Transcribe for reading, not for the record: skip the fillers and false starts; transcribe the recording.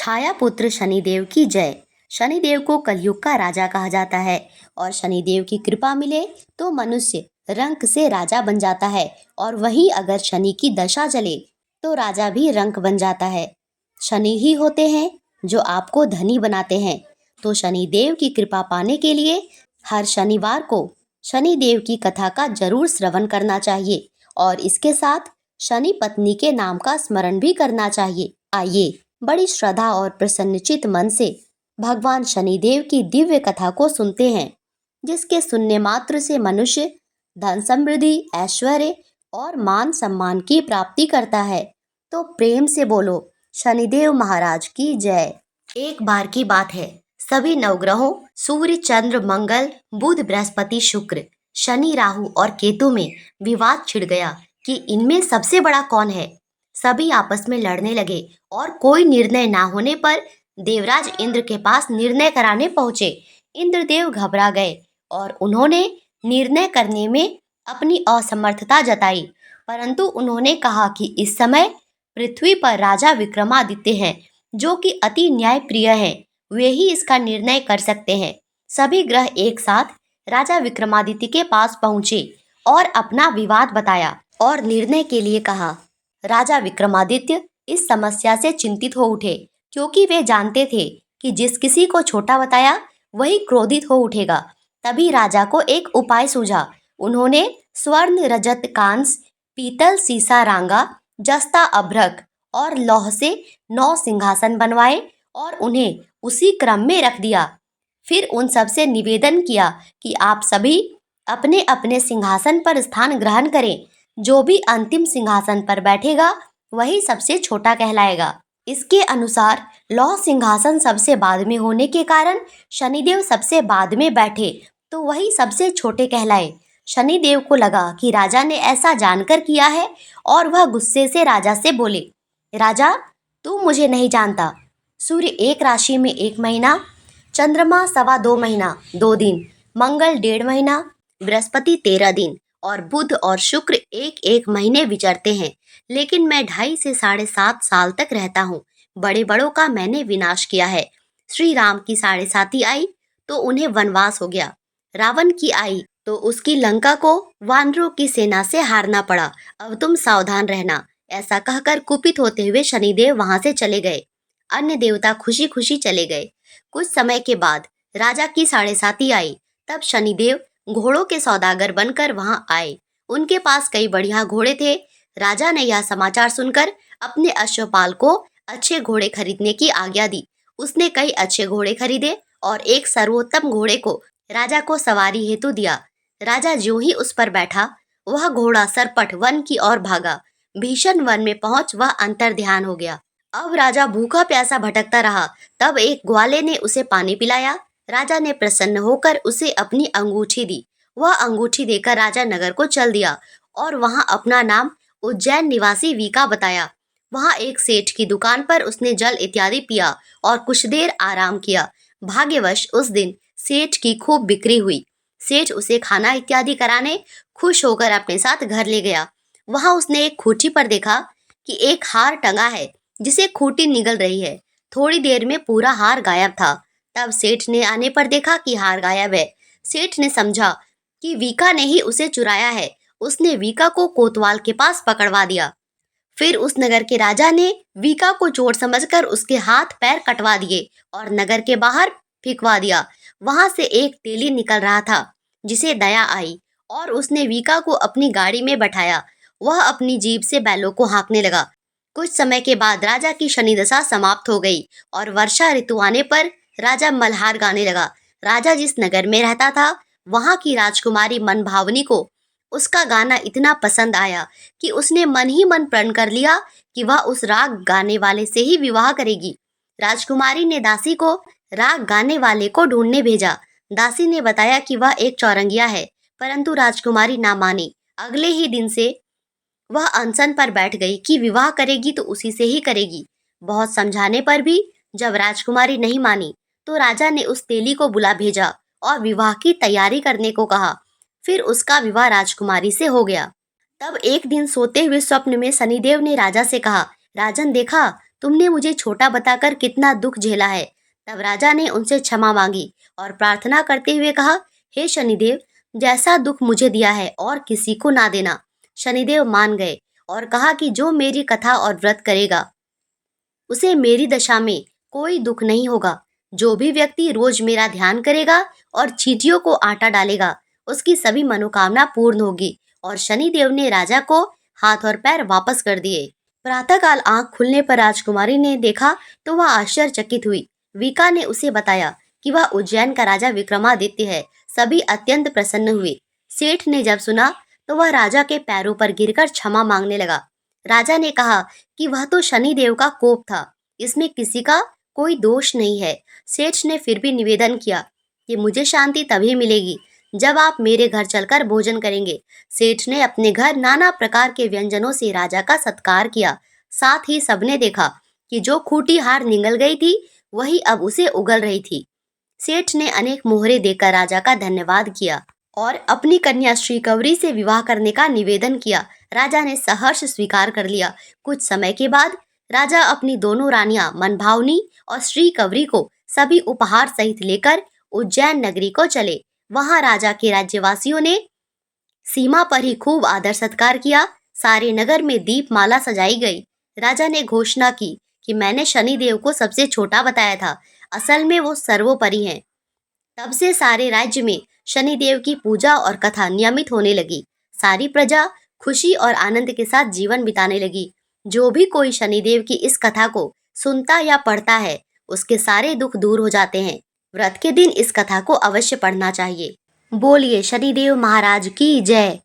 छाया पुत्र शनिदेव की जय। शनिदेव को कलयुग का राजा कहा जाता है और शनिदेव की कृपा मिले तो मनुष्य रंक से राजा बन जाता है और वहीं अगर शनि की दशा चले तो राजा भी रंक बन जाता है। शनि ही होते हैं जो आपको धनी बनाते हैं। तो शनिदेव की कृपा पाने के लिए हर शनिवार को शनिदेव की कथा का जरूर श्रवण करना चाहिए और इसके साथ शनि पत्नी के नाम का स्मरण भी करना चाहिए। आइए बड़ी श्रद्धा और प्रसन्नचित मन से भगवान शनिदेव की दिव्य कथा को सुनते हैं, जिसके सुनने मात्र से मनुष्य धन समृद्धि, ऐश्वर्य और मान सम्मान की प्राप्ति करता है। तो प्रेम से बोलो शनिदेव महाराज की जय। एक बार की बात है, सभी नवग्रहों सूर्य, चंद्र, मंगल, बुध, बृहस्पति, शुक्र, शनि, राहु और केतु में विवाद छिड़ गया कि इनमें सबसे बड़ा कौन है। सभी आपस में लड़ने लगे और कोई निर्णय ना होने पर देवराज इंद्र के पास निर्णय कराने पहुंचे। इंद्रदेव घबरा गए और उन्होंने निर्णय करने में अपनी असमर्थता जताई, परंतु उन्होंने कहा कि इस समय पृथ्वी पर राजा विक्रमादित्य हैं, जो कि अति न्यायप्रिय हैं। वे ही इसका निर्णय कर सकते हैं। सभी ग्रह एक साथ राजा विक्रमादित्य के पास पहुंचे और अपना विवाद बताया और निर्णय के लिए कहा। राजा विक्रमादित्य इस समस्या से चिंतित हो उठे, क्योंकि वे जानते थे कि जिस किसी को छोटा बताया वही क्रोधित हो उठेगा। तभी राजा को एक उपाय सूझा। उन्होंने स्वर्ण, रजत, कांस, पीतल, सीसा, रांगा, जस्ता, अभ्रक और लौह से 9 सिंहासन बनवाए और उन्हें उसी क्रम में रख दिया। फिर उन सब से निवेदन किया कि आप सभी अपने अपने सिंहासन पर स्थान ग्रहण करें। जो भी अंतिम सिंहासन पर बैठेगा वही सबसे छोटा कहलाएगा। इसके अनुसार लौह सिंहासन सबसे बाद में होने के कारण शनिदेव सबसे बाद में बैठे तो वही सबसे छोटे कहलाए। शनिदेव को लगा कि राजा ने ऐसा जानकर किया है और वह गुस्से से राजा से बोले, राजा तू मुझे नहीं जानता। सूर्य एक राशि में 1 महीना, चंद्रमा 2.25 महीना 2 दिन, मंगल 1.5 महीना, बृहस्पति 13 दिन और बुध और शुक्र 1-1 महीने विचरते हैं। लेकिन मैं 2.5 से 7.5 साल तक रहता हूँ। बड़े बड़ों का मैंने विनाश किया है। श्री राम की 7.5 आई तो उन्हें वनवास हो गया। रावण की आई तो उसकी लंका को वानरों की सेना से हारना पड़ा। अब तुम सावधान रहना। ऐसा कहकर कुपित होते हुए शनिदेव वहां से चले गए। अन्य देवता खुशी खुशी चले गए। कुछ समय के बाद राजा की 7.5 आई। तब शनिदेव घोड़ों के सौदागर बनकर वहां आए। उनके पास कई बढ़िया घोड़े थे। राजा ने यह समाचार सुनकर अपने अश्वपाल को अच्छे घोड़े खरीदने की आज्ञा दी। उसने कई अच्छे घोड़े खरीदे और एक सर्वोत्तम घोड़े को राजा को सवारी हेतु दिया। राजा ज्यों ही उस पर बैठा, वह घोड़ा सरपट वन की ओर भागा। भीषण वन में पहुंच वह अंतर ध्यान हो गया। अब राजा भूखा प्यासा भटकता रहा। तब एक ग्वाले ने उसे पानी पिलाया। राजा ने प्रसन्न होकर उसे अपनी अंगूठी दी। वह अंगूठी देकर राजा नगर को चल दिया और वहां अपना नाम उज्जैन निवासी वीका बताया। वहां एक सेठ की दुकान पर उसने जल इत्यादि पिया और कुछ देर आराम किया। भाग्यवश उस दिन सेठ की खूब बिक्री हुई। सेठ उसे खाना इत्यादि कराने खुश होकर अपने साथ घर ले गया। वहां उसने एक खूंटी पर देखा कि एक हार टंगा है, जिसे खूंटी निगल रही है। थोड़ी देर में पूरा हार गायब था। तब सेठ ने आने पर देखा कि हार गायब है। सेठ ने समझा कि वीका ने ही उसे चुराया है। उसने वीका को कोतवाल के पास पकड़वा दिया। फिर उस नगर के राजा ने वीका को चोर समझकर उसके हाथ पैर कटवा दिए और नगर के बाहर फेंकवा दिया। वहां से एक तेली निकल रहा था, जिसे दया आई और उसने वीका को अपनी गाड़ी में बैठाया। वह अपनी जीभ से बैलों को हाँकने लगा। कुछ समय के बाद राजा की शनि दशा समाप्त हो गई और वर्षा ऋतु आने पर राजा मल्हार गाने लगा। राजा जिस नगर में रहता था, वहां की राजकुमारी मनभावनी को उसका गाना इतना पसंद आया कि उसने मन ही मन प्रण कर लिया कि वह उस राग गाने वाले से ही विवाह करेगी। राजकुमारी ने दासी को राग गाने वाले को ढूंढने भेजा। दासी ने बताया कि वह एक चौरंगिया है, परंतु राजकुमारी ना मानी। अगले ही दिन से वह अनशन पर बैठ गई कि विवाह करेगी तो उसी से ही करेगी। बहुत समझाने पर भी जब राजकुमारी नहीं मानी तो राजा ने उस तेली को बुला भेजा और विवाह की तैयारी करने को कहा। फिर उसका विवाह राजकुमारी से हो गया। तब एक दिन सोते हुए स्वप्न में शनिदेव ने राजा से कहा, राजन देखा तुमने मुझे छोटा बताकर कितना दुख झेला है। तब राजा ने उनसे क्षमा मांगी और प्रार्थना करते हुए कहा, हे शनिदेव, जैसा दुख मुझे दिया है और किसी को ना देना। शनिदेव मान गए और कहा कि जो मेरी कथा और व्रत करेगा उसे मेरी दशा में कोई दुख नहीं होगा। जो भी व्यक्ति रोज मेरा ध्यान करेगा और चींटियों को आटा डालेगा, उसकी सभी मनोकामना पूर्ण होगी। और शनिदेव ने राजा को हाथ और पैर वापस कर दिए। प्रातःकाल आंख खुलने पर राजकुमारी ने देखा तो वह आश्चर्यचकित हुई। विका ने उसे बताया कि वह उज्जैन का राजा विक्रमादित्य है। सभी अत्यंत प्रसन्न हुए। सेठ ने जब सुना तो वह राजा के पैरों पर गिरकर क्षमा मांगने लगा। राजा ने कहा कि वह तो शनिदेव का कोप था, इसमें किसी का कोई दोष नहीं है। सेठ ने फिर भी निवेदन किया कि मुझे शांति तभी मिलेगी जब आप मेरे घर चलकर भोजन करेंगे। सेठ ने अपने घर नाना प्रकार के व्यंजनों से राजा का सत्कार किया। साथ ही सबने देखा कि जो खूंटी हार निगल गई थी वही अब उसे उगल रही थी। सेठ ने अनेक मोहरे देकर राजा का धन्यवाद किया और अपनी कन्या श्रीकवरी से विवाह करने का निवेदन किया। राजा ने सहर्ष स्वीकार कर लिया। कुछ समय के बाद राजा अपनी दोनों रानियां मनभावनी और श्रीकवरी को सभी उपहार सहित लेकर उज्जैन नगरी को चले। वहां राजा के राज्यवासियों ने सीमा पर ही खूब आदर सत्कार किया। सारे नगर में दीपमाला सजाई गई। राजा ने घोषणा की कि मैंने शनिदेव को सबसे छोटा बताया था, असल में वो सर्वोपरि हैं। तब से सारे राज्य में शनिदेव की पूजा और कथा नियमित होने लगी। सारी प्रजा खुशी और आनंद के साथ जीवन बिताने लगी। जो भी कोई शनिदेव की इस कथा को सुनता या पढ़ता है, उसके सारे दुख दूर हो जाते हैं। व्रत के दिन इस कथा को अवश्य पढ़ना चाहिए। बोलिए शनिदेव महाराज की जय।